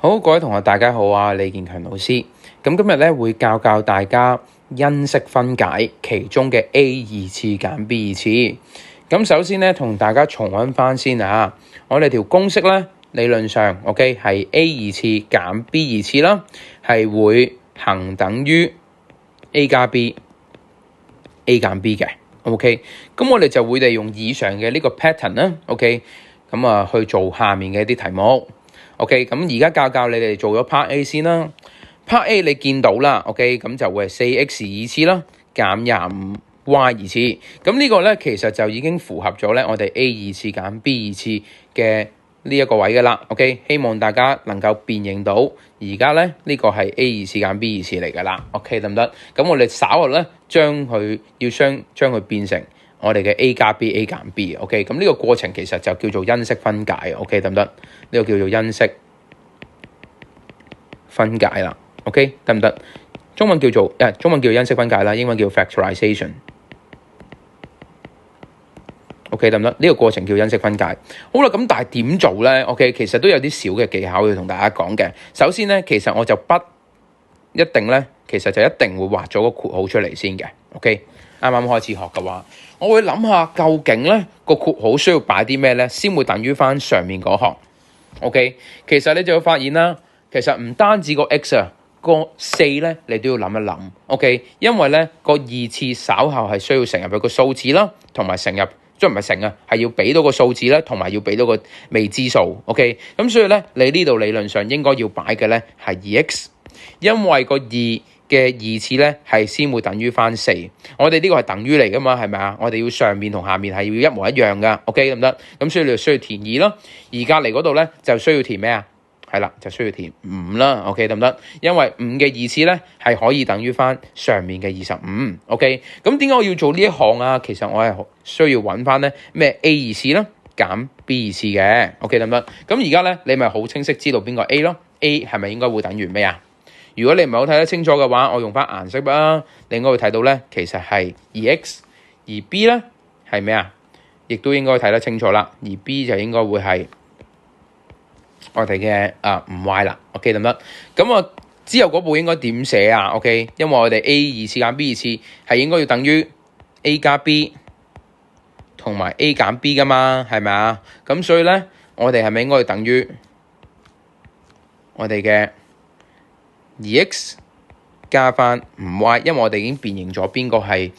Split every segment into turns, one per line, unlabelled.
好，各位同學大家好啊，李建強老師。咁今日咧會教大家因式分解其中嘅 A 二次減 B 二次。咁首先咧同大家重溫翻先啊，我哋條公式咧理論上 OK 係 A 二次減 B 二次啦，係會恒等於 A 加 B、A 減 B 嘅。OK， 咁我哋就會利用以上嘅呢個 pattern 啦。OK， 咁去做下面嘅一啲題目。OK， 咁而家教你哋做咗 Part A 先啦。Part A 你見到啦 ，OK， 咁就會係 4x 二次啦，減25y 二次。咁呢個咧其實就已經符合咗咧我哋 A 二次減 B 二次嘅呢一個位噶啦。OK， 希望大家能夠辨認到而家咧呢個係 A 二次減 B 二次嚟噶啦。OK 得唔得？咁我哋稍後咧將佢變成我哋嘅 A 加 B、A 減 B。OK， 咁呢個過程其實就叫做因式分解。OK 得唔得？呢個叫做因式分解啦。OK 得唔得？中文叫因式分解啦，英文叫 factorization。OK 得唔得？呢個過程叫因式分解。好啦，咁但係點做咧 ？OK， 其實都有啲小嘅技巧要同大家講嘅。首先咧，其實我就不一定咧，其實就一定會畫咗個括號出嚟先嘅。OK， 啱啱開始學嘅話，我會諗下究竟咧個括號需要擺啲咩咧，先會等於翻上面嗰行。OK， 其實你就會發現啦，其實唔單止個 x 啊。個4咧，你都要諗一諗 ，OK？ 因為咧個二次稍後係需要乘入佢個數字啦，同埋乘入即係唔係乘啊，係要俾到個數字啦，同埋要俾到個未知數 ，OK？ 咁所以咧，你呢度理論上應該要擺嘅咧係 2x， 因為個2嘅二次咧係先會等於翻4，我哋呢個係等於嚟噶嘛，係咪啊？我哋要上面同下面係要一模一樣噶 ，OK 得唔得？咁所以你就需要填2咯，而隔離嗰度咧就需要填咩啊？係啦，就需要填5啦 ，OK 得唔得？因為5嘅二次咧係可以等於翻上面嘅25，OK？ 咁點解我要做呢一項啊？其實我係需要揾翻咧咩 A 二次啦，減 B 二次嘅 ，OK 得唔得？咁而家咧你咪好清晰知道邊個 A 咯 ？A 係咪應該會等於咩啊？如果你唔係好睇得清楚嘅話，我用翻顏色啦，你應該會睇到咧，其實係 2x， 而 B 咧係咩啊？亦都應該睇得清楚啦，而 B 就應該會係我哋嘅5y 啦 ，OK 得唔得？咁我之後嗰步應該點寫啊 ？OK， 因為我哋 A 二次減 B 二次係應該要等於 A 加 B 同埋 A 減 B 噶嘛，係咪啊？咁所以咧，我哋係咪應該要等於我哋嘅 2x 加翻5y？因為我哋已經辨認咗邊個係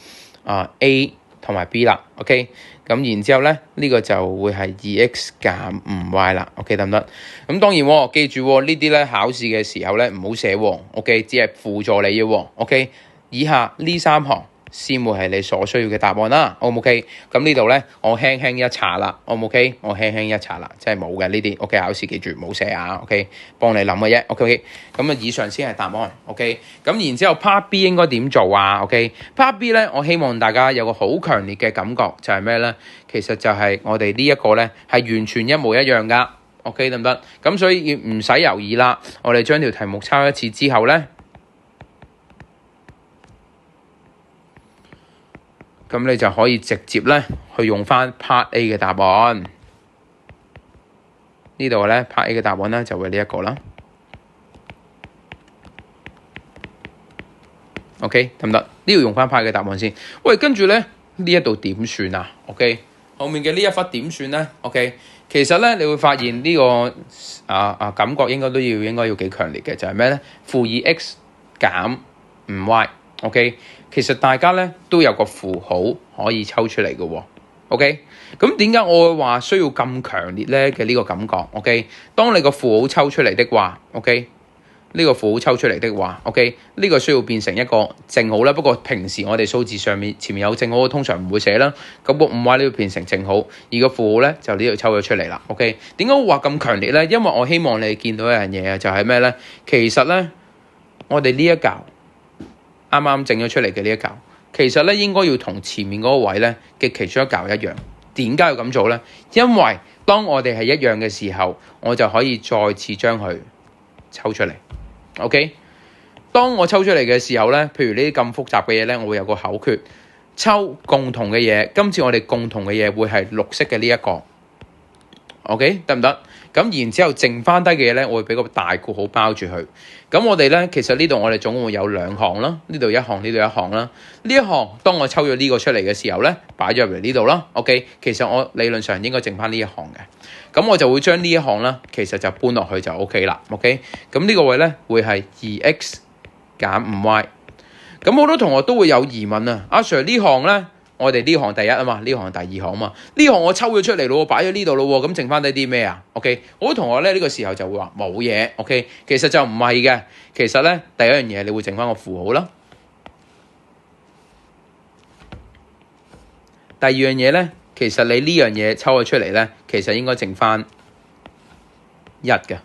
A 同埋 B 啦 ，OK。咁然之後咧，呢個就會係 2x 減 5y 啦 ，OK 得唔得？咁當然記住呢啲咧考試嘅時候咧唔好寫，OK 只係輔助你嘅，OK 以下呢3行先會係你所需要嘅答案啦，OK？ 咁呢度咧我輕輕一查啦，OK？ 我輕輕一查啦，即係冇嘅呢啲 ，OK？ 考試記住唔好寫啊 ，OK？ 幫你諗嘅啫 ，OK？ 咁啊以上先係答案 ，OK？ 咁然之後 Part B 應該點做啊 ？OK？Part B 咧，我希望大家有個好強烈嘅感覺，就係咩咧？其實就係我哋呢一個咧係完全一模一樣噶 ，OK 得唔得？咁所以唔使猶豫啦，我哋將條題目抄一次之後咧。咁你就可以直接咧去用翻 Part A 嘅答案。呢度咧 Part A 嘅答案咧就會呢一個啦。OK 得唔得？呢度用翻 Part A 嘅答案先。喂，跟住咧呢一度點算啊 ？OK， 後面嘅呢一忽點算咧 ？OK， 其實咧你會發現呢個感覺應該要幾強烈嘅，就係咩咧？-2x 減 5y。OK， 其實大家咧都有個符號可以抽出嚟嘅喎。OK， 咁點解我會話需要咁強烈咧嘅呢個感覺 ？OK， 當你個符號抽出嚟的話 ，OK， 呢個符號抽出嚟的話 ，OK， 呢個需要變成一個正號啦。不過平時我哋數字上面前面有正號，通常唔會寫啦。咁個 5y 呢度變成正號，而個符號咧就呢度抽咗出嚟啦。OK， 點解我話咁強烈咧？因為我希望你見到一樣嘢啊，就係咩咧？其實咧，我哋呢一嚿啱啱整咗出嚟嘅呢一嚿，其實咧應該要同前面嗰個位咧嘅其中一嚿一樣。點解要咁做咧？因為當我哋係一樣嘅時候，我就可以再次將佢抽出嚟。OK， 當我抽出嚟嘅時候咧，譬如呢啲咁複雜嘅嘢咧，我會有個口訣，抽共同嘅嘢。今次我哋共同嘅嘢會係綠色嘅呢一個。OK， 得唔得？咁然之後剩翻低嘅嘢咧，我會俾個大括號包住佢。咁我哋咧，其實呢度我哋總共會有兩項啦，呢度一項，呢度一項啦。呢一項當我抽咗呢個出嚟嘅時候咧，擺咗入嚟呢度啦。OK， 其實我理論上應該剩翻呢一項嘅。咁我就會將呢一項啦，其實就搬落去就 OK 啦。OK，咁呢個位咧會係 2x 減 5y。咁好多同學都會有疑問啊，阿 Sir 呢項咧，我哋呢項第一啊嘛，呢項第二項啊嘛，呢項我抽咗出嚟咯，擺咗呢度咯，咁剩翻低啲咩啊 ？OK， 好多同學咧呢個時候就會話冇嘢。OK， 其實就唔係嘅，其實咧第一樣嘢你會剩翻個符號啦。第二樣嘢咧，其實你呢樣嘢抽咗出嚟咧，其實應該剩翻1嘅。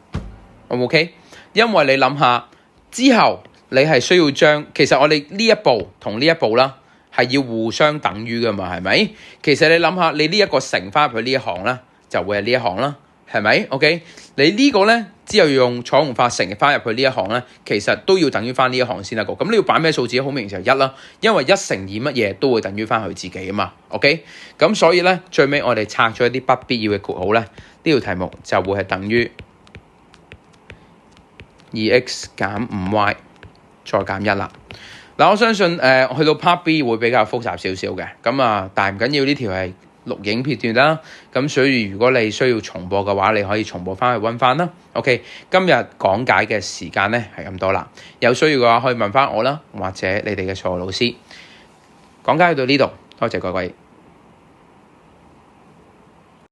OK， 因為你諗下之後你係需要將，其實我哋呢一步同呢一步啦，係要互相等於噶嘛，係咪？其實你諗下，你呢一個乘翻入去呢一行啦，就會係呢一行啦，係咪 ？OK， 你呢個咧之後要用彩虹法乘翻入去呢一行咧，其實都要等於翻呢一行先得個。咁你要擺咩數字？好明顯就係1啦，因為1乘以乜嘢都會等於翻佢自己啊嘛。OK， 咁所以咧最尾我哋拆咗一啲不必要嘅括號咧，呢條題目就會係等於2x 減 5y 再減1啦。嗱，我相信去到 Part B 會比較複雜少少嘅，咁啊，但係唔緊要，呢條係錄影片段啦，咁所以如果你需要重播嘅話，你可以重播翻去溫翻啦。OK， 今日講解嘅時間咧係咁多啦，有需要嘅話可以問翻我啦，或者你哋嘅數學老師。講解到呢度，多謝各位。